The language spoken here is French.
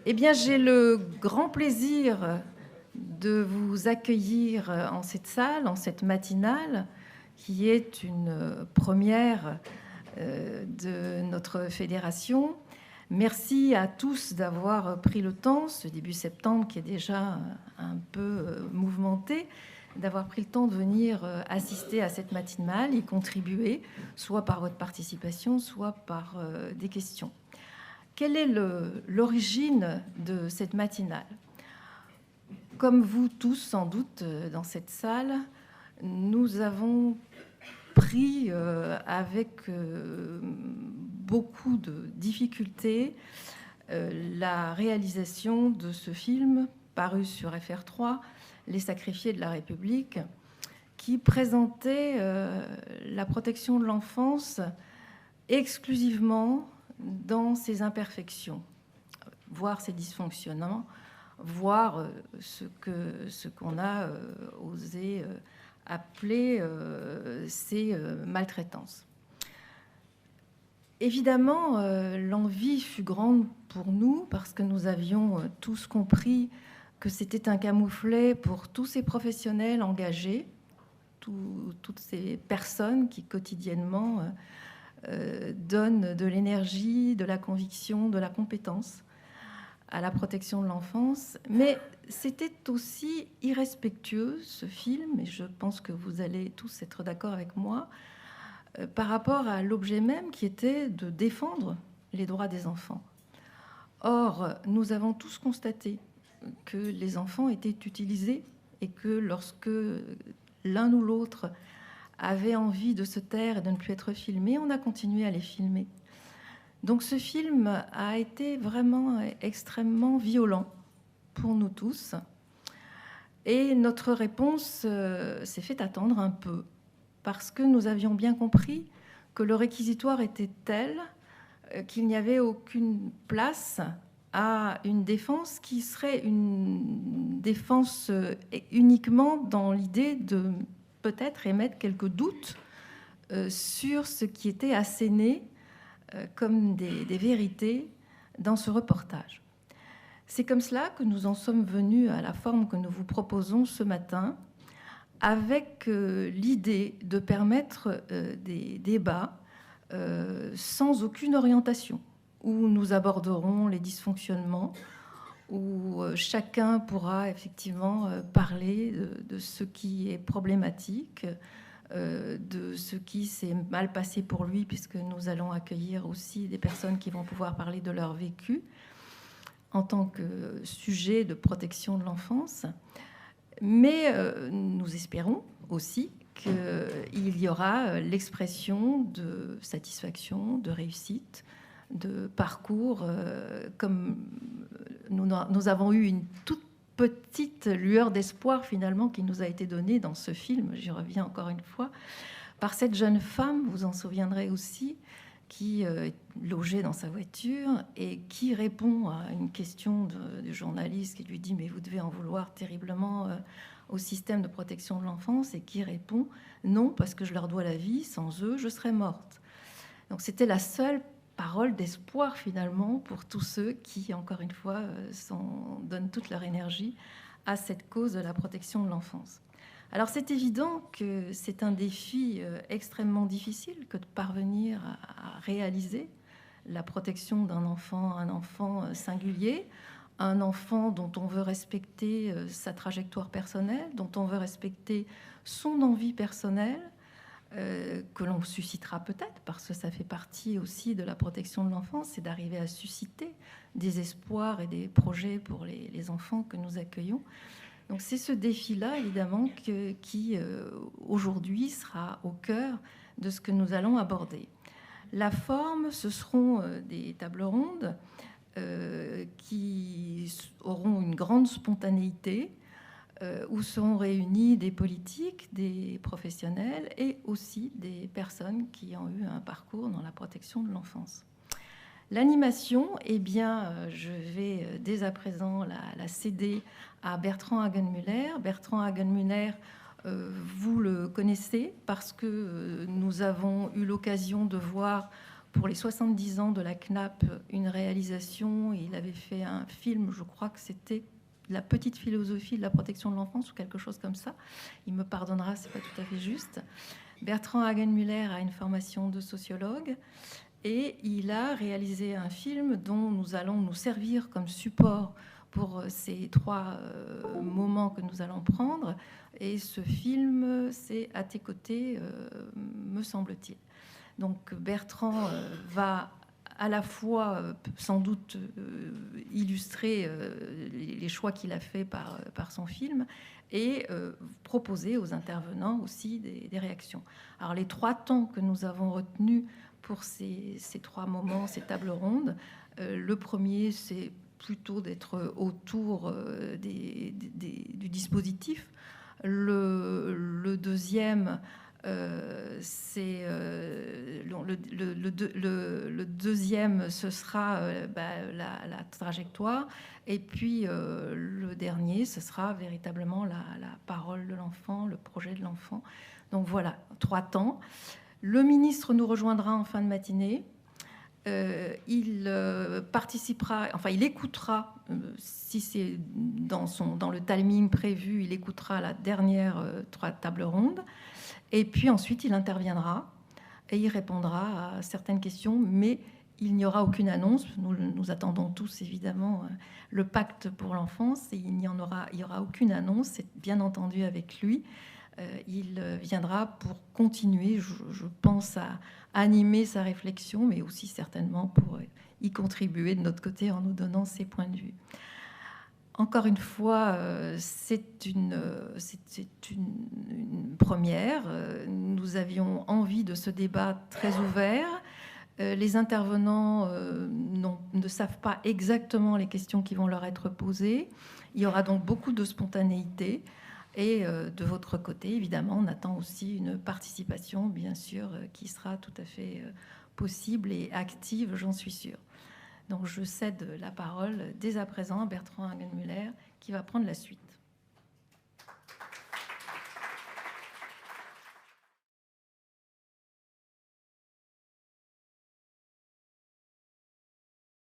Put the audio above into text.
Eh bien, j'ai le grand plaisir de vous accueillir en cette salle, en cette matinale, qui est une première de notre fédération. Merci à tous d'avoir pris le temps, ce début septembre qui est déjà un peu mouvementé, d'avoir pris le temps de venir assister à cette matinale, y contribuer, soit par votre participation, soit par des questions. Quelle est l'origine de cette matinale? Comme vous tous, sans doute, dans cette salle, nous avons pris avec beaucoup de difficultés la réalisation de ce film paru sur FR3, Les Sacrifiés de la République, qui présentait la protection de l'enfance exclusivement dans ses imperfections, voir ses dysfonctionnements, voir ce qu'on a osé appeler ces maltraitances. Évidemment, l'envie fut grande pour nous parce que nous avions tous compris que c'était un camouflet pour tous ces professionnels engagés, toutes ces personnes qui quotidiennement donnent de l'énergie, de la conviction, de la compétence à la protection de l'enfance. Mais c'était aussi irrespectueux, ce film, et je pense que vous allez tous être d'accord avec moi, par rapport à l'objet même qui était de défendre les droits des enfants. Or, nous avons tous constaté que les enfants étaient utilisés et que lorsque l'un ou l'autre avait envie de se taire et de ne plus être filmé, on a continué à les filmer. Donc ce film a été vraiment extrêmement violent pour nous tous. Et notre réponse s'est fait attendre un peu, parce que nous avions bien compris que le réquisitoire était tel qu'il n'y avait aucune place à une défense qui serait une défense uniquement dans l'idée de peut-être émettre quelques doutes sur ce qui était asséné comme des vérités dans ce reportage. C'est comme cela que nous en sommes venus à la forme que nous vous proposons ce matin, avec l'idée de permettre des débats sans aucune orientation, où nous aborderons les dysfonctionnements, où chacun pourra effectivement parler de ce qui est problématique, de ce qui s'est mal passé pour lui, puisque nous allons accueillir aussi des personnes qui vont pouvoir parler de leur vécu en tant que sujet de protection de l'enfance. Mais nous espérons aussi qu'il y aura l'expression de satisfaction, de réussite, de parcours, comme nous avons eu une toute petite lueur d'espoir finalement qui nous a été donnée dans ce film, j'y reviens encore une fois, par cette jeune femme, vous en souviendrez aussi, qui est logée dans sa voiture et qui répond à une question du journaliste qui lui dit « mais vous devez en vouloir terriblement au système de protection de l'enfance » et qui répond « non, parce que je leur dois la vie, sans eux, je serais morte ». Donc c'était la seule parole d'espoir finalement pour tous ceux qui, encore une fois, donnent toute leur énergie à cette cause de la protection de l'enfance. Alors c'est évident que c'est un défi extrêmement difficile que de parvenir à réaliser la protection d'un enfant, un enfant singulier, un enfant dont on veut respecter sa trajectoire personnelle, dont on veut respecter son envie personnelle, que l'on suscitera peut-être, parce que ça fait partie aussi de la protection de l'enfance, c'est d'arriver à susciter des espoirs et des projets pour les enfants que nous accueillons. Donc c'est ce défi-là, évidemment, qui aujourd'hui sera au cœur de ce que nous allons aborder. La forme, ce seront des tables rondes qui auront une grande spontanéité, où seront réunis des politiques, des professionnels et aussi des personnes qui ont eu un parcours dans la protection de l'enfance. L'animation, eh bien, je vais dès à présent la céder à Bertrand Hagenmüller. Bertrand Hagenmüller, vous le connaissez parce que nous avons eu l'occasion de voir pour les 70 ans de la CNAP une réalisation. Il avait fait un film, je crois que c'était La petite philosophie de la protection de l'enfance ou quelque chose comme ça. Il me pardonnera, c'est pas tout à fait juste. Bertrand Hagenmüller a une formation de sociologue et il a réalisé un film dont nous allons nous servir comme support pour ces 3 moments que nous allons prendre. Et ce film, c'est À tes côtés, me semble-t-il. Donc Bertrand va à la fois sans doute illustrer les choix qu'il a fait par son film et proposer aux intervenants aussi des réactions. Alors les 3 temps que nous avons retenus pour ces 3 moments, ces tables rondes, le premier, c'est plutôt d'être autour du dispositif. Le deuxième, c'est le deuxième, ce sera la trajectoire, et puis le dernier, ce sera véritablement la parole de l'enfant, le projet de l'enfant. Donc voilà, 3 temps. Le ministre nous rejoindra en fin de matinée. Il participera, enfin il écoutera, si c'est dans le timing prévu, il écoutera la dernière 3 tables rondes. Et puis ensuite, il interviendra et il répondra à certaines questions, mais il n'y aura aucune annonce. Nous attendons tous, évidemment, le pacte pour l'enfance, et il y aura aucune annonce. C'est bien entendu avec lui. Il viendra pour continuer, je pense, à animer sa réflexion, mais aussi certainement pour y contribuer de notre côté en nous donnant ses points de vue. Encore une fois, c'est une première. Nous avions envie de ce débat très ouvert. Les intervenants ne savent pas exactement les questions qui vont leur être posées. Il y aura donc beaucoup de spontanéité. Et de votre côté, évidemment, on attend aussi une participation, bien sûr, qui sera tout à fait possible et active, j'en suis sûre. Donc je cède la parole dès à présent à Bertrand Hagenmüller qui va prendre la suite.